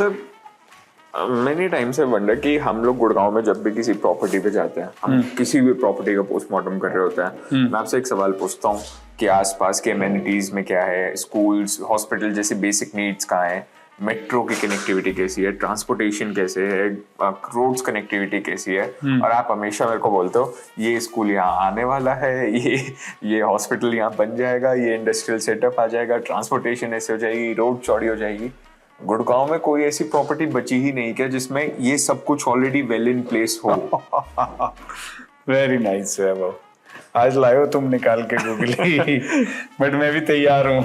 Sir many times से wonder कि हम लोग गुड़गांव में जब भी किसी प्रॉपर्टी पे जाते हैं, हम किसी भी प्रॉपर्टी का पोस्टमार्टम कर रहे होते हैं, मैं आपसे एक सवाल पूछता हूँ कि आसपास के एमेनिटीज में क्या है, स्कूल्स, हॉस्पिटल जैसे बेसिक नीड्स कहाँ है, मेट्रो की कनेक्टिविटी कैसी है, ट्रांसपोर्टेशन कैसे है, रोड्स कनेक्टिविटी कैसी है, और आप हमेशा मेरे को बोलते हो ये स्कूल यहाँ आने वाला है, ये हॉस्पिटल यहाँ बन जाएगा, ये इंडस्ट्रियल सेटअप आ जाएगा, ट्रांसपोर्टेशन ऐसे हो जाएगी, रोड चौड़ी हो जाएगी। गुड़गांव में कोई ऐसी प्रॉपर्टी बची ही नहीं क्या जिसमें ये सब कुछ ऑलरेडी वेल इन प्लेस हो? वेरी नाइस वैभव, आज लायो तुम निकाल के गूगली। बट मैं भी तैयार हूँ।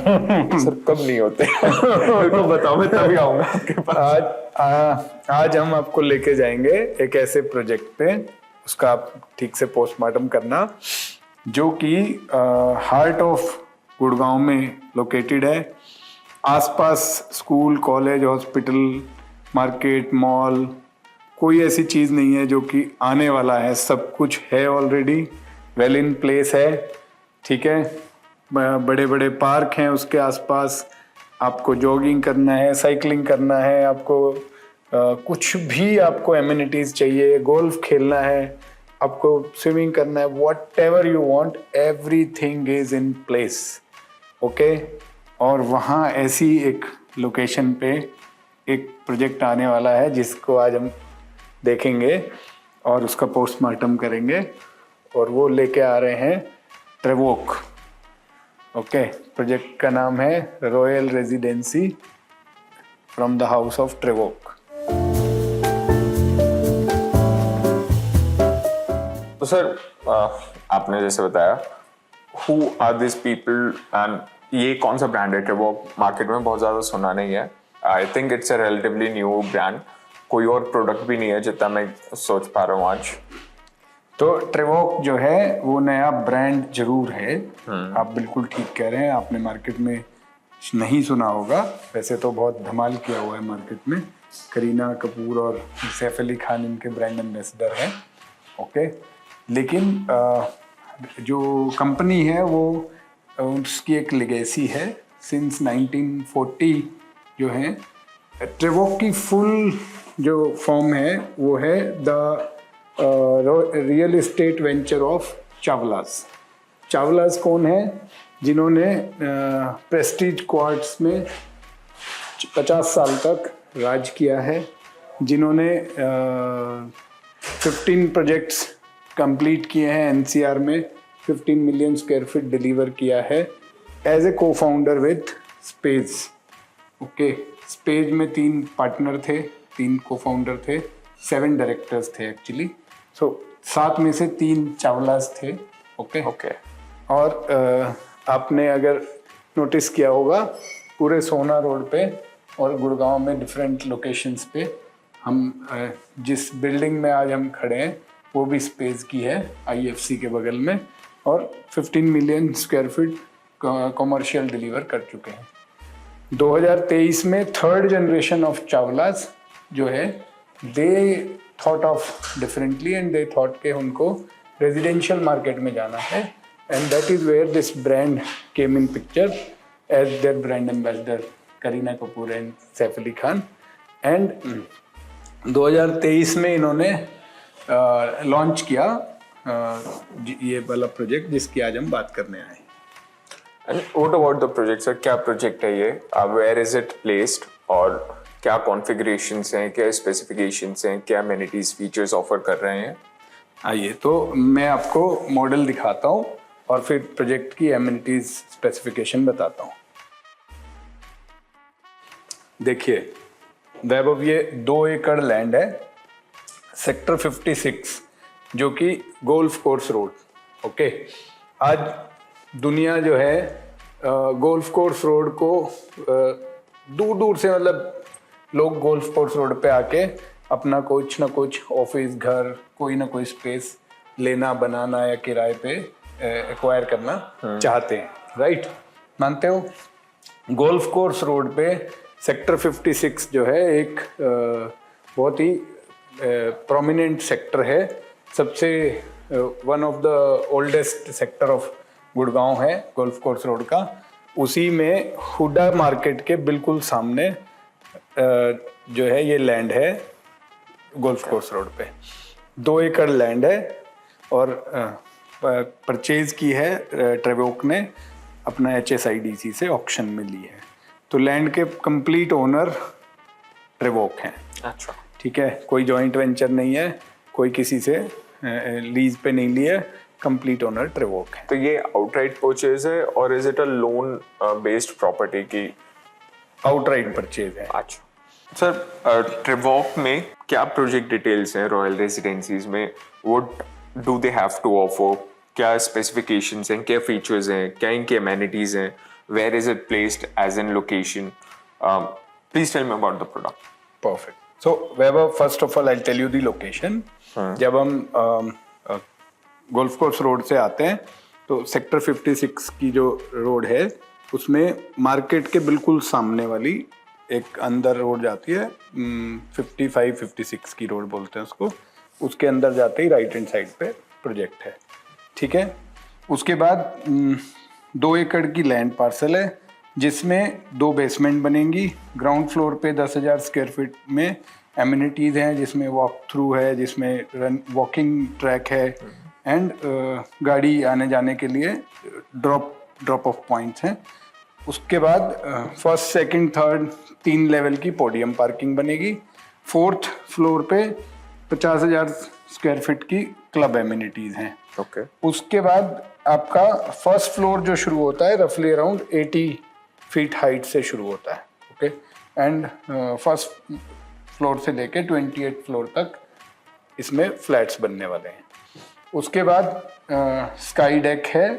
सर कब नहीं होते? मेरे को बताओ, मैं तभी आऊंगा आपके पास। आज हम आपको लेके जाएंगे एक ऐसे प्रोजेक्ट पे, उसका आप ठीक से पोस्टमार्टम करना, जो कि हार्ट ऑफ गुड़गांव में लोकेटेड है। आसपास school, college, hospital, market, mall, कोई ऐसी चीज़ नहीं है जो कि आने वाला है, सब कुछ है ऑलरेडी, वेल इन प्लेस है। ठीक है, बड़े बड़े पार्क हैं उसके आसपास। आपको जॉगिंग करना है, साइकिलिंग करना है, आपको कुछ भी आपको एमिनिटीज़ चाहिए, गोल्फ खेलना है, आपको स्विमिंग करना है, what ever you want, everything is in place. Okay, और वहाँ ऐसी एक लोकेशन पे एक प्रोजेक्ट आने वाला है जिसको आज हम देखेंगे और उसका पोस्टमार्टम करेंगे, और वो लेके आ रहे हैं ट्रेवोक। ओके, प्रोजेक्ट का नाम है royal residency from the house of Trevoc. तो सर आपने जैसे बताया, who are this people and ये कौन सा ब्रांड है? वो मार्केट में बहुत ज्यादा सुना नहीं है। I think it's a relatively new brand, कोई और प्रोडक्ट भी नहीं है जितना मैं सोच पा रहा हूँ आज। तो ट्रेवोक जो है वो नया ब्रांड जरूर है, आप बिल्कुल ठीक कह रहे हैं, आपने मार्केट में नहीं सुना होगा। वैसे तो बहुत धमाल किया हुआ है मार्केट में, करीना कपूर और सैफ अली खान इनके ब्रांड एम्बेसडर हैं। ओके, लेकिन जो कंपनी है वो उसकी एक लेगेसी है। सिंस 1940 जो है ट्रेवोक की फुल जो फॉर्म है वो है the real estate venture of Chawlas. Chawlas कौन है? जिन्होंने प्रेस्टीज क्वार्ट्स में 50 साल तक राज किया है, जिन्होंने 15 प्रोजेक्ट्स कंप्लीट किए हैं एनसीआर में, 15 मिलियन स्क्वायर फीट डिलीवर किया है एज ए को founder with space. Okay, space में 3 पार्टनर थे, 3 को फाउंडर थे, 7 डायरेक्टर्स थे एक्चुअली। सो 7 में से 3 चावलास थे। ओके, और आपने अगर नोटिस किया होगा पूरे सोना रोड पे और गुड़गांव में डिफरेंट लोकेशंस पे, हम जिस बिल्डिंग में आज हम खड़े हैं वो भी स्पेस की है, आईएफसी के बगल में, और 15 million square feet commercial deliver कर चुके हैं। 2023 में 3rd जनरेशन ऑफ चावलास जो है, they thought of differently and they thought के उनको रेजिडेंशियल मार्केट में जाना है, and that is where this brand came in picture as their brand ambassador Kareena Kapoor and Saif Ali Khan. And 2023 में इन्होंने लॉन्च किया ये वाला प्रोजेक्ट जिसकी आज हम बात करने आए। And what about the project sir? क्या प्रोजेक्ट है ये? वेयर इज इट प्लेस्ड, और क्या कॉन्फ़िगरेशंस हैं, क्या स्पेसिफिकेशंस हैं, क्या एमिनिटीज फीचर्स ऑफर कर रहे हैं? आइए, तो मैं आपको मॉडल दिखाता हूँ और फिर प्रोजेक्ट की एमिनिटीज स्पेसिफिकेशन बताता हूँ। देखिए वैभव, ये 2 एकड़ लैंड है, सेक्टर 56, जो कि गोल्फ कोर्स रोड। ओके, आज दुनिया जो है गोल्फ कोर्स रोड को दूर दूर से, मतलब लोग गोल्फ कोर्स रोड पे आके अपना कुछ ना कुछ ऑफिस, घर, कोई ना कोई स्पेस लेना, बनाना या किराए पे एक्वायर करना चाहते हैं, राइट? मानते हो? गोल्फ कोर्स रोड पे सेक्टर 56 जो है एक बहुत ही प्रोमिनेंट सेक्टर है, सबसे one of the oldest sector of Gurgaon है गोल्फ कोर्स रोड का। उसी में हुडा मार्केट के बिल्कुल सामने जो है ये लैंड है गोल्फ कोर्स रोड पे, 2 एकड़ लैंड है और परचेज की है ट्रेवोक ने अपना HSIDC से ऑक्शन में ली है। तो लैंड के कंप्लीट ओनर ट्रेवोक हैं। अच्छा, ठीक है, कोई जॉइंट वेंचर नहीं है, कोई किसी से लीज पे नहीं लिया, कंप्लीट ओनर ट्रेवोक है। तो ये आउटराइट परचेज है और is it a loan based property की? आउटराइट परचेज है। अच्छा सर, ट्रेवोक में क्या प्रोजेक्ट डिटेल्स हैं रॉयल रेजिडेंसीज में? What do they have to offer? क्या स्पेसिफिकेशंस हैं, क्या फीचर्स हैं, क्या इनके अमेनिटीज हैं, where is it placed as in location? Please tell me about the product. Perfect. So Vaibhav, first of all I tell you the location. जब हम golf course road से आते हैं तो सेक्टर 56 की जो रोड है उसमें मार्केट के बिल्कुल सामने वाली एक अंदर रोड जाती है, 55-56 की रोड बोलते हैं उसको। उसके अंदर जाते ही राइट हैंड साइड पे प्रोजेक्ट है। ठीक है, उसके बाद 2 एकड़ की लैंड पार्सल है जिसमें 2 बेसमेंट बनेंगी। ग्राउंड फ्लोर पे 10,000 स्क्वायर फीट में एमिनिटीज़ हैं, जिसमें वॉक थ्रू है, जिसमें वॉकिंग ट्रैक है एंड गाड़ी आने जाने के लिए ड्रॉप ऑफ पॉइंट्स हैं। उसके बाद फर्स्ट सेकंड थर्ड 3 लेवल की पोडियम पार्किंग बनेगी। 4th फ्लोर पे 50,000 स्क्वायर फीट की क्लब एमिनिटीज़ हैं। ओके। उसके बाद आपका फर्स्ट फ्लोर जो शुरू होता है रफली अराउंड 80 फीट हाइट से शुरू होता है। ओके, एंड फर्स्ट फ्लोर से लेके 28 फ्लोर तक इसमें फ्लैट्स बनने वाले हैं। उसके बाद स्काई डेक है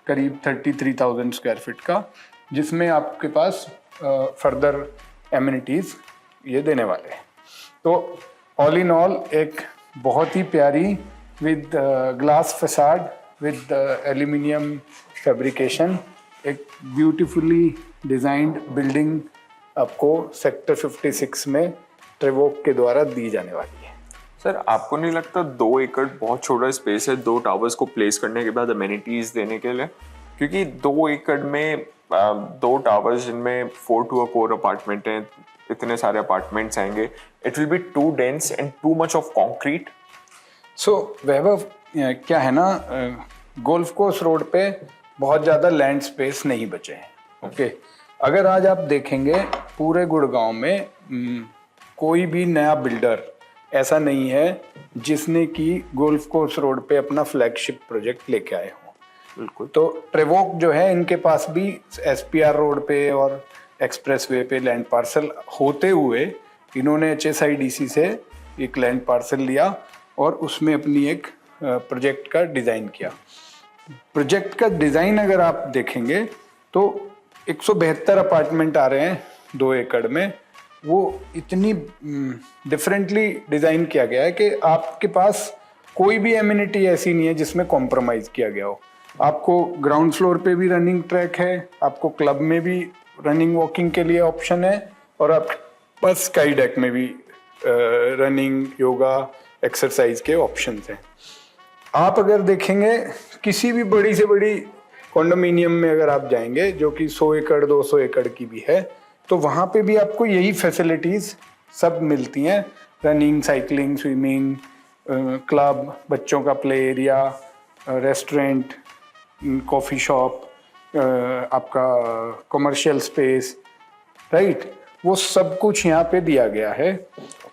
करीब 33,000 स्क्वायर फीट का, जिसमें आपके पास फर्दर एमिनिटीज़ ये देने वाले हैं। तो ऑल इन ऑल एक बहुत ही प्यारी with glass facade with aluminium fabrication, एक ब्यूटीफुली डिज़ाइंड बिल्डिंग आपको सेक्टर 56 में ट्रेवोक के द्वारा दी जाने वाली है। सर, आपको नहीं लगता 2 एकड़ बहुत छोटा स्पेस है 2 टावर्स को प्लेस करने के बाद अमेनिटीज देने के लिए? क्योंकि 2 एकड़ में 2 टावर्स जिनमें 4 to 4 अपार्टमेंट हैं, इतने सारे अपार्टमेंट्स आएंगे, it will be too dense and too much of concrete. So Vaibhav, क्या है ना, गोल्फ कोर्स रोड पे बहुत ज़्यादा लैंड स्पेस नहीं बचे हैं। ओके, अगर आज आप देखेंगे पूरे गुड़गांव में कोई भी नया बिल्डर ऐसा नहीं है जिसने कि गोल्फ कोर्स रोड पे अपना फ्लैगशिप प्रोजेक्ट लेके आए हों। बिल्कुल। तो ट्रेवोक जो है, इनके पास भी SPR रोड पे और एक्सप्रेसवे पे लैंड पार्सल होते हुए इन्होंने HSIDC से एक लैंड पार्सल लिया और उसमें अपनी एक प्रोजेक्ट का डिज़ाइन किया। प्रोजेक्ट का डिज़ाइन अगर आप देखेंगे तो 172 अपार्टमेंट आ रहे हैं 2 एकड़ में। वो इतनी डिफरेंटली डिज़ाइन किया गया है कि आपके पास कोई भी एमिनिटी ऐसी नहीं है जिसमें कॉम्प्रोमाइज़ किया गया हो। आपको ग्राउंड फ्लोर पे भी रनिंग ट्रैक है, आपको क्लब में भी रनिंग वॉकिंग के लिए ऑप्शन है और आपके पास स्काई डेक में भी रनिंग योगा एक्सरसाइज के ऑप्शंस हैं। आप अगर देखेंगे किसी भी बड़ी से बड़ी कॉन्डोमिनियम में अगर आप जाएंगे जो कि 100 एकड़ 200 एकड़ की भी है, तो वहाँ पे भी आपको यही फैसिलिटीज़ सब मिलती हैं। रनिंग, साइकिलिंग, स्विमिंग, क्लब, बच्चों का play area, restaurant, coffee shop, आपका कमर्शियल स्पेस, राइट, वो सब कुछ यहाँ पे दिया गया है।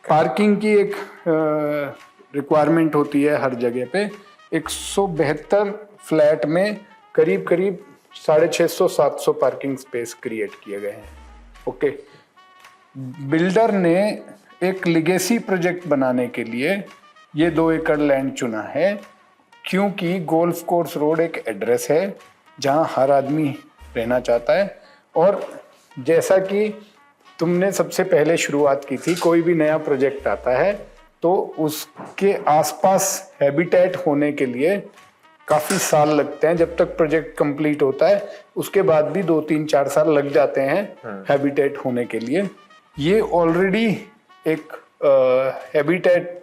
पार्किंग की एक रिक्वायरमेंट होती है हर जगह पे। 172 फ्लैट में करीब 650-700 पार्किंग स्पेस क्रिएट किए गए हैं। ओके, बिल्डर ने एक लिगेसी प्रोजेक्ट बनाने के लिए ये 2 एकड़ लैंड चुना है, क्योंकि गोल्फ कोर्स रोड एक एड्रेस है जहां हर आदमी रहना चाहता है। और जैसा कि तुमने सबसे पहले शुरुआत की थी, कोई भी नया प्रोजेक्ट आता है तो उसके आसपास हैबिटेट होने के लिए काफ़ी साल लगते हैं। जब तक प्रोजेक्ट कंप्लीट होता है उसके बाद भी 2-3-4 साल लग जाते हैं हैबिटेट होने के लिए। ये ऑलरेडी एक हैबिटेट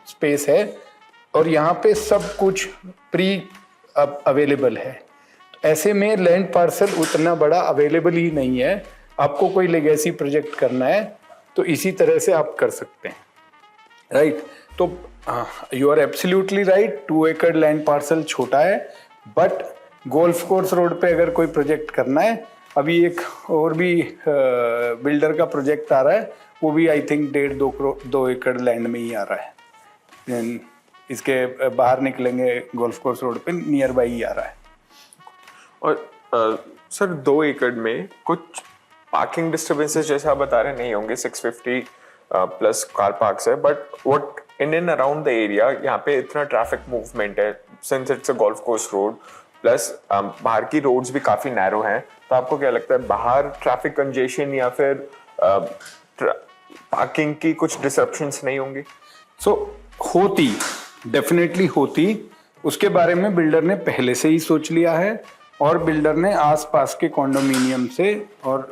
स्पेस है और यहाँ पे सब कुछ प्री अवेलेबल है। ऐसे में लैंड पार्सल उतना बड़ा अवेलेबल ही नहीं है आपको कोई लेगेसी प्रोजेक्ट करना है तो इसी तरह से आप कर सकते हैं, राइट। तो यू आर एब्सोल्युटली राइट, 2 एकड़ लैंड पार्सल छोटा है, बट गोल्फ कोर्स रोड पे अगर कोई प्रोजेक्ट करना है, अभी एक और भी बिल्डर का प्रोजेक्ट आ रहा है, वो भी आई थिंक 1.5-2 एकड़ लैंड में ही आ रहा है। Then इसके बाहर निकलेंगे गोल्फ कोर्स रोड पे, नियर बाई ही आ रहा है। और सर 2 एकड़ में कुछ पार्किंग डिस्टर्बेंसेस जैसा आप बता रहे नहीं होंगे, 650 प्लस कार पार्क्स है, but what in and around the area यहाँ पे इतना ट्रैफिक मूवमेंट है, since it's a golf course road, plus बाहर की रोड्स भी काफी नैरो हैं, तो आपको क्या लगता है बाहर ट्रैफिक कंजेशन या फिर पार्किंग की कुछ डिसरप्शंस नहीं होंगी? होती, डेफिनेटली होती, उसके बारे में बिल्डर ने पहले से ही सोच लिया है, और बिल्डर ने आसपास के कॉन्डोमिनियम से और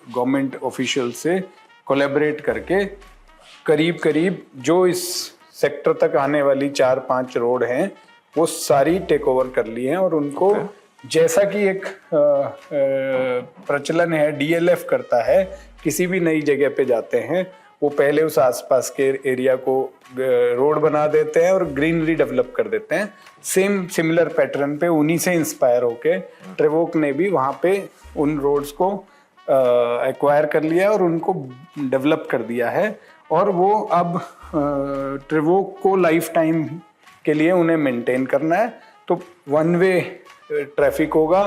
गवर्नमेंट ऑफिशियल से कोलैबोरेट करके करीब करीब जो इस सेक्टर तक आने वाली 4-5 रोड हैं वो सारी टेक ओवर कर ली हैं, और उनको जैसा कि एक प्रचलन है, डीएलएफ करता है, किसी भी नई जगह पे जाते हैं वो पहले उस आसपास के एरिया को रोड बना देते हैं और ग्रीनरी डेवलप कर देते हैं। सिमिलर पैटर्न पे उन्हीं से इंस्पायर होके ट्रेवोक ने भी वहाँ पे उन रोड्स को एक्वायर कर लिया और उनको डेवलप कर दिया है, और वो अब ट्रेवोक को लाइफ टाइम के लिए उन्हें मेंटेन करना है। तो 1 वे ट्रैफिक होगा,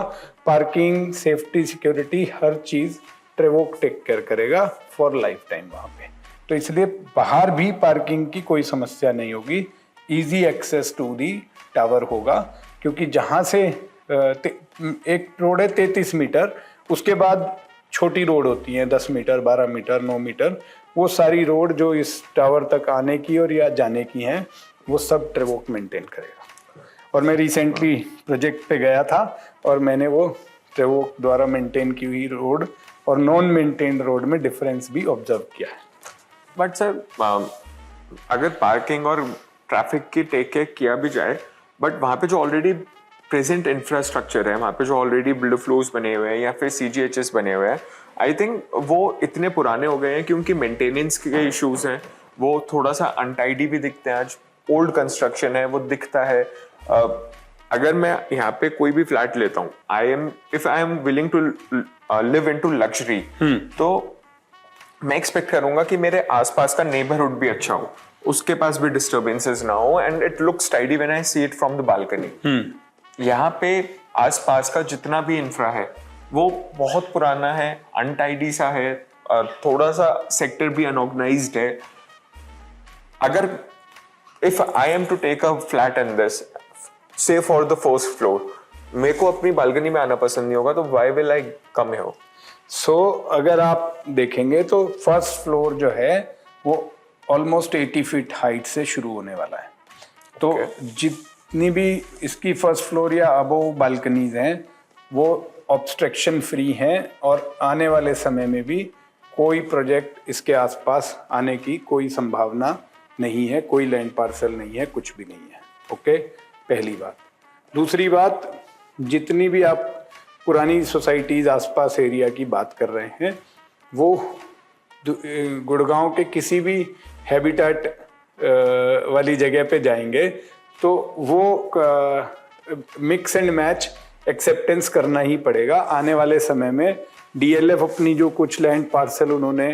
पार्किंग, सेफ्टी, सिक्योरिटी, हर चीज़ ट्रेवोक टेक केयर करेगा फॉर लाइफ टाइम वहाँ पे। तो इसलिए बाहर भी पार्किंग की कोई समस्या नहीं होगी, easy access to the tower होगा, क्योंकि जहाँ से एक रोड है 33 मीटर, उसके बाद छोटी रोड होती हैं 10 मीटर, 12 मीटर, 9 मीटर, वो सारी रोड जो इस टावर तक आने की और या जाने की हैं वो सब ट्रेवोक मेंटेन करेगा। और मैं रिसेंटली प्रोजेक्ट पे गया था और मैंने वो ट्रेवोक द्वारा मेंटेन की हुई रोड और नॉन मेंटेन्ड रोड में डिफरेंस भी ऑब्जर्व किया है। बट सर अगर पार्किंग और ट्रैफिक की टेक केयर किया भी जाए, बट वहाँ पे जो ऑलरेडी प्रेजेंट इंफ्रास्ट्रक्चर है, वहाँ पे जो ऑलरेडी बिल्डर फ्लोज बने हुए हैं या फिर CGHS बने हुए हैं, आई थिंक वो इतने पुराने हो गए हैं क्योंकि मेंटेनेंस के इश्यूज हैं, वो थोड़ा सा अनटाइडी भी दिखते हैं। आज ओल्ड कंस्ट्रक्शन है, वो दिखता है। अगर मैं यहाँ पे कोई भी फ्लैट लेता हूँ, if I am willing to live into luxury, तो मैं एक्सपेक्ट करूंगा कि मेरे आसपास का नेबरहुड भी अच्छा हो, उसके पास भी डिस्टर्बेंसेस ना हो, and it looks tidy when I see it from the balcony. यहाँ पे आसपास का जितना भी इंफ्रा है वो बहुत पुराना है, अनटाइडी सा है, थोड़ा सा सेक्टर भी अनऑर्गेनाइज्ड है। अगर if I am to take a flat in this, say for the first floor, मेरे को अपनी बालकनी में आना पसंद नहीं होगा, तो why will I come here? So अगर आप देखेंगे तो फर्स्ट फ्लोर जो है वो ऑलमोस्ट 80 फीट हाइट से शुरू होने वाला है। तो जितनी भी इसकी फर्स्ट फ्लोर या अबोव बालकनीज हैं वो ऑब्स्ट्रक्शन फ्री हैं, और आने वाले समय में भी कोई प्रोजेक्ट इसके आसपास आने की कोई संभावना नहीं है, कोई लैंड पार्सल नहीं है, कुछ भी नहीं है। ओके, पहली बात। दूसरी बात, जितनी भी आप पुरानी सोसाइटीज आसपास एरिया की बात कर रहे हैं, वो गुड़गांव के किसी भी हैबिटेट वाली जगह पे जाएंगे तो वो मिक्स एंड मैच एक्सेप्टेंस करना ही पड़ेगा। आने वाले समय में डीएलएफ अपनी जो कुछ लैंड पार्सल उन्होंने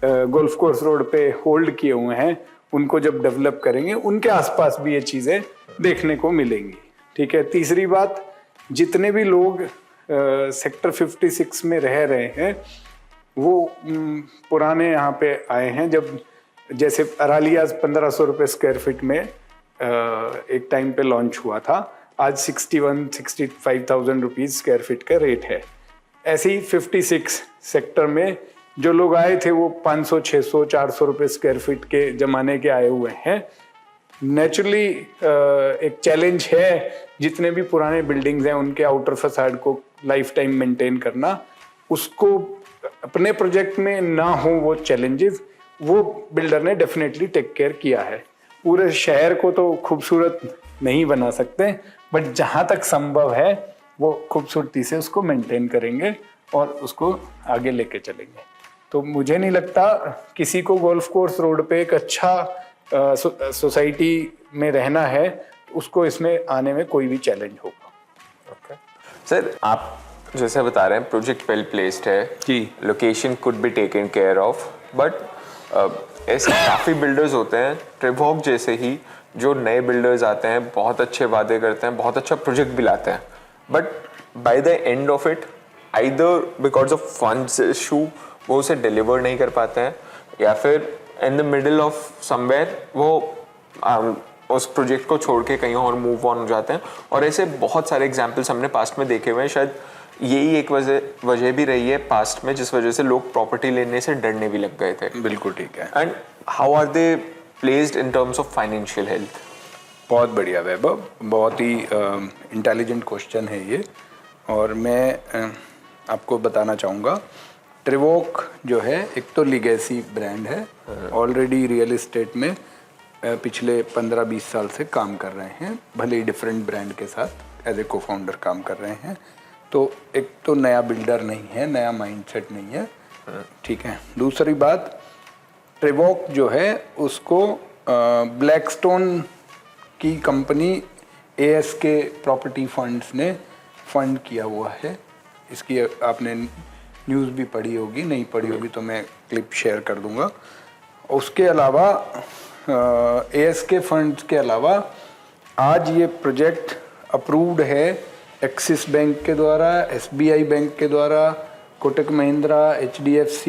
गोल्फ कोर्स रोड पे होल्ड किए हुए हैं, उनको जब डेवलप करेंगे उनके आसपास भी ये चीज़ें देखने को मिलेंगी। ठीक है। तीसरी बात, जितने भी लोग सेक्टर 56 में रह रहे हैं वो पुराने यहाँ पे आए हैं। जब जैसे अरालिया 1500 रुपये स्क्वायर फीट में एक टाइम पे लॉन्च हुआ था, आज 61-65,000 रुपीज़ स्क्वायर फीट का रेट है। ऐसे ही 56 सेक्टर में जो लोग आए थे वो 500, 600, 400 रुपये स्क्वायर फीट के ज़माने के आए हुए हैं। नेचुरली एक चैलेंज है जितने भी पुराने बिल्डिंग्स हैं उनके आउटर फसाड को लाइफ टाइम मेंटेन करना। उसको अपने प्रोजेक्ट में ना हो वो चैलेंजेस, वो बिल्डर ने डेफिनेटली टेक केयर किया है। पूरे शहर को तो खूबसूरत नहीं बना सकते, बट जहाँ तक संभव है वो खूबसूरती से उसको मेंटेन करेंगे और उसको आगे लेके चलेंगे। तो मुझे नहीं लगता किसी को गोल्फ कोर्स रोड पे एक अच्छा सोसाइटी में रहना है, उसको इसमें आने में कोई भी चैलेंज होगा। सर आप जैसे बता रहे हैं प्रोजेक्ट वेल प्लेस्ड है ji. Location could be taken care of, but ऐसे काफ़ी बिल्डर्स होते हैं ट्रिवॉक जैसे ही जो नए बिल्डर्स आते हैं, बहुत अच्छे वादे करते हैं, बहुत अच्छा प्रोजेक्ट भी लाते हैं, but by the end of it either because of funds issue वो उसे डिलीवर नहीं कर पाते हैं, या फिर in the middle of somewhere वो उस प्रोजेक्ट को छोड़ के कहीं और मूव ऑन हो जाते हैं। और ऐसे बहुत सारे एग्जाम्पल्स हमने पास्ट में देखे हुए हैं। शायद यही एक वजह भी रही है पास्ट में जिस वजह से लोग प्रॉपर्टी लेने से डरने भी लग गए थे। बिल्कुल ठीक है। And how are they placed in terms of financial health? बहुत बढ़िया वैभव, बहुत ही इंटेलिजेंट क्वेश्चन है ये, और मैं आपको बताना चाहूँगा ट्रिवॉक जो है एक तो लीगेसी ब्रांड है, ऑलरेडी रियल एस्टेट में पिछले 15-20 साल से काम कर रहे हैं, भले ही डिफरेंट ब्रांड के साथ एज ए को फाउंडर काम कर रहे हैं। तो एक तो नया बिल्डर नहीं है, नया माइंडसेट नहीं है, ठीक है। दूसरी बात, ट्रिवॉक जो है उसको ब्लैकस्टोन की कंपनी ASK प्रॉपर्टी फंड्स ने फंड किया हुआ है। इसकी आपने न्यूज़ भी पढ़ी होगी, नहीं पढ़ी होगी तो मैं क्लिप शेयर कर दूंगा। उसके अलावा ASK फंड्स के अलावा आज ये प्रोजेक्ट अप्रूव्ड है एक्सिस बैंक के द्वारा, SBI बैंक के द्वारा, Kotak Mahindra, HDFC,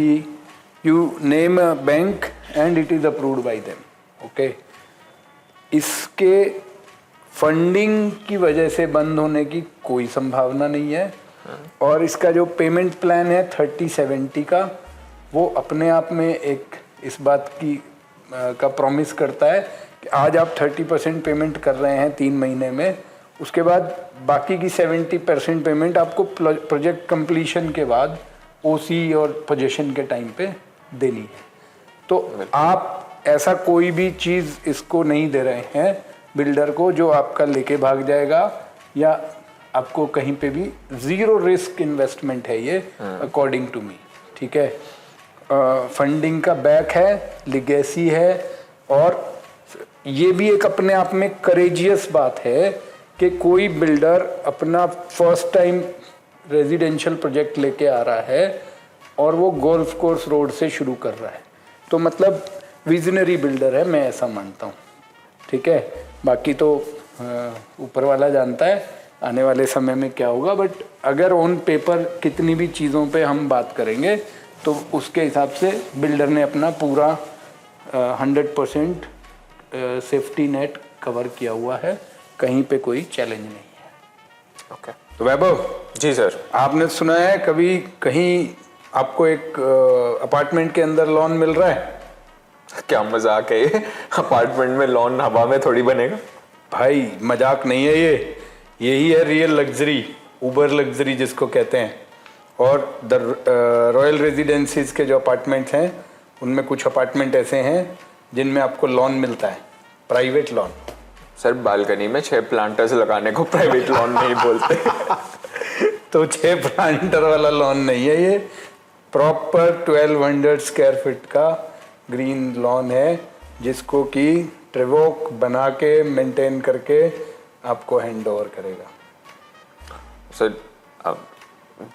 you name a bank and it is approved by them. Okay, इसके फंडिंग की वजह से बंद होने की कोई संभावना नहीं है। और इसका जो पेमेंट प्लान है 30-70 का, वो अपने आप में एक इस बात की का प्रॉमिस करता है कि आज आप 30% पेमेंट कर रहे हैं 3 महीने में, उसके बाद बाकी की 70% पेमेंट आपको प्रोजेक्ट कंप्लीशन के बाद OC और पोजीशन के टाइम पे देनी है। तो आप ऐसा कोई भी चीज़ इसको नहीं दे रहे हैं बिल्डर को जो आपका लेके भाग जाएगा, या आपको कहीं पे भी ज़ीरो रिस्क इन्वेस्टमेंट है ये, अकॉर्डिंग टू मी, ठीक है। फंडिंग का बैक है, लिगेसी है, और ये भी एक अपने आप में करेजियस बात है कि कोई बिल्डर अपना फर्स्ट टाइम रेजिडेंशियल प्रोजेक्ट लेके आ रहा है और वो गोल्फ कोर्स रोड से शुरू कर रहा है, तो मतलब विजनरी बिल्डर है, मैं ऐसा मानता हूँ, ठीक है। बाकी तो ऊपर वाला जानता है आने वाले समय में क्या होगा, बट अगर ऑन पेपर कितनी भी चीज़ों पे हम बात करेंगे तो उसके हिसाब से बिल्डर ने अपना पूरा 100% सेफ्टी नेट कवर किया हुआ है, कहीं पे कोई चैलेंज नहीं है। ओके, तो वैभव जी सर, आपने सुना है कभी कहीं आपको एक अपार्टमेंट के अंदर लॉन मिल रहा है? क्या मजाक है ये? अपार्टमेंट में लॉन हवा में थोड़ी बनेगा भाई, मजाक नहीं है ये, यही है रियल लग्जरी, उबर लग्जरी जिसको कहते हैं। और द रॉयल रेजिडेंसीज के जो अपार्टमेंट्स हैं उनमें कुछ अपार्टमेंट ऐसे हैं जिनमें आपको लॉन मिलता है, प्राइवेट लॉन। सर बालकनी में 6 प्लांटर्स लगाने को प्राइवेट लॉन नहीं बोलते। तो 6 प्लांटर वाला लॉन नहीं है ये, प्रॉपर 1200 स्क्वायर फीट का ग्रीन लॉन है, जिसको कि ट्रिवॉक बना के मेंटेन करके आपको हैंड ओवर करेगा। Sir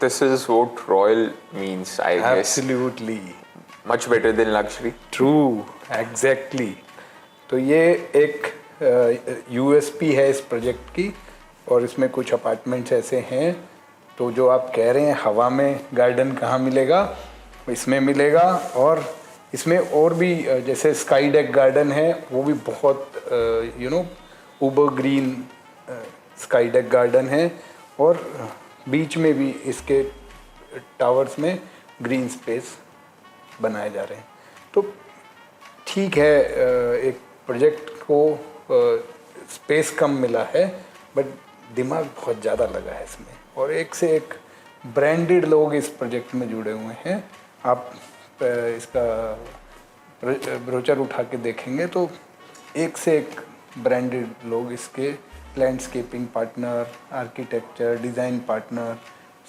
this is what Royal means, I guess. Absolutely, much better than luxury. True, exactly. तो ये एक USP है इस प्रोजेक्ट की, और इसमें कुछ अपार्टमेंट्स ऐसे हैं, तो जो आप कह रहे हैं हवा में गार्डन कहाँ मिलेगा, इसमें मिलेगा। और इसमें और भी जैसे स्काई डेक गार्डन है, वो भी बहुत उबर ग्रीन स्काई डेक गार्डन है, और बीच में भी इसके टावर्स में ग्रीन स्पेस बनाए जा रहे हैं। तो ठीक है, एक प्रोजेक्ट को स्पेस कम मिला है, बट दिमाग बहुत ज़्यादा लगा है इसमें, और एक से एक ब्रांडेड लोग इस प्रोजेक्ट में जुड़े हुए हैं। आप इसका ब्रोचर उठा के देखेंगे तो एक से एक ब्रांडेड लोग इसके landscaping partner, architecture, design partner,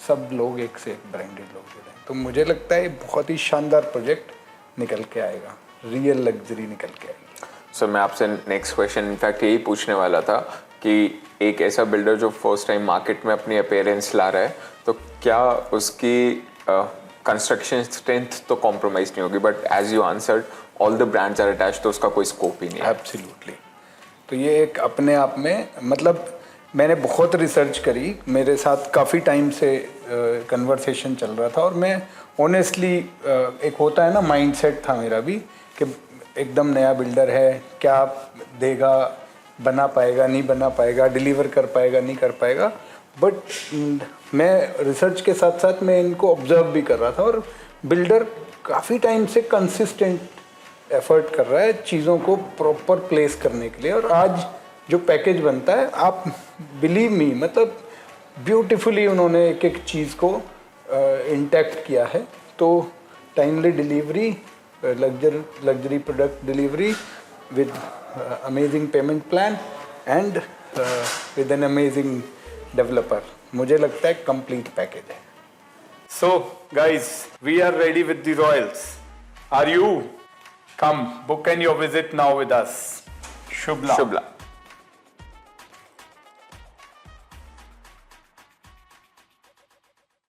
सब लोग एक से एक ब्रांडेड लोग जुड़े हैं। तो मुझे लगता है ये बहुत ही शानदार प्रोजेक्ट निकल के आएगा, रियल लग्जरी निकल के आएगी। सर मैं आपसे नेक्स्ट क्वेश्चन इनफैक्ट यही पूछने वाला था कि एक ऐसा बिल्डर जो फर्स्ट टाइम मार्केट में अपनी अपीयरेंस ला रहा है, तो क्या उसकी कंस्ट्रक्शन स्ट्रेंथ तो कॉम्प्रोमाइज नहीं होगी, but as you answered all the brands are attached, तो उसका कोई स्कोप ही नहीं है। एब्सोल्युटली। तो ये एक अपने आप में, मतलब मैंने बहुत रिसर्च करी, मेरे साथ काफ़ी टाइम से कन्वर्सेशन चल रहा था, और मैं ऑनेस्टली एक होता है ना माइंडसेट था मेरा भी कि एकदम नया बिल्डर है, क्या देगा, बना पाएगा नहीं बना पाएगा, डिलीवर कर पाएगा नहीं कर पाएगा। बट मैं रिसर्च के साथ साथ मैं इनको ऑब्जर्व भी कर रहा था, और बिल्डर काफ़ी टाइम से कंसिस्टेंट एफर्ट कर रहा है चीज़ों को प्रॉपर प्लेस करने के लिए। और आज जो पैकेज बनता है, आप बिलीव मी, मतलब ब्यूटीफुली उन्होंने एक एक चीज़ को इंटैक्ट किया है। तो timely delivery, luxury product delivery with amazing payment plan and with an amazing developer, मुझे लगता है कंप्लीट पैकेज है। So, guys, we are ready with the Royals. Are you? Come, book and your visit now with us. Shubh Labh. शुभ लाभ।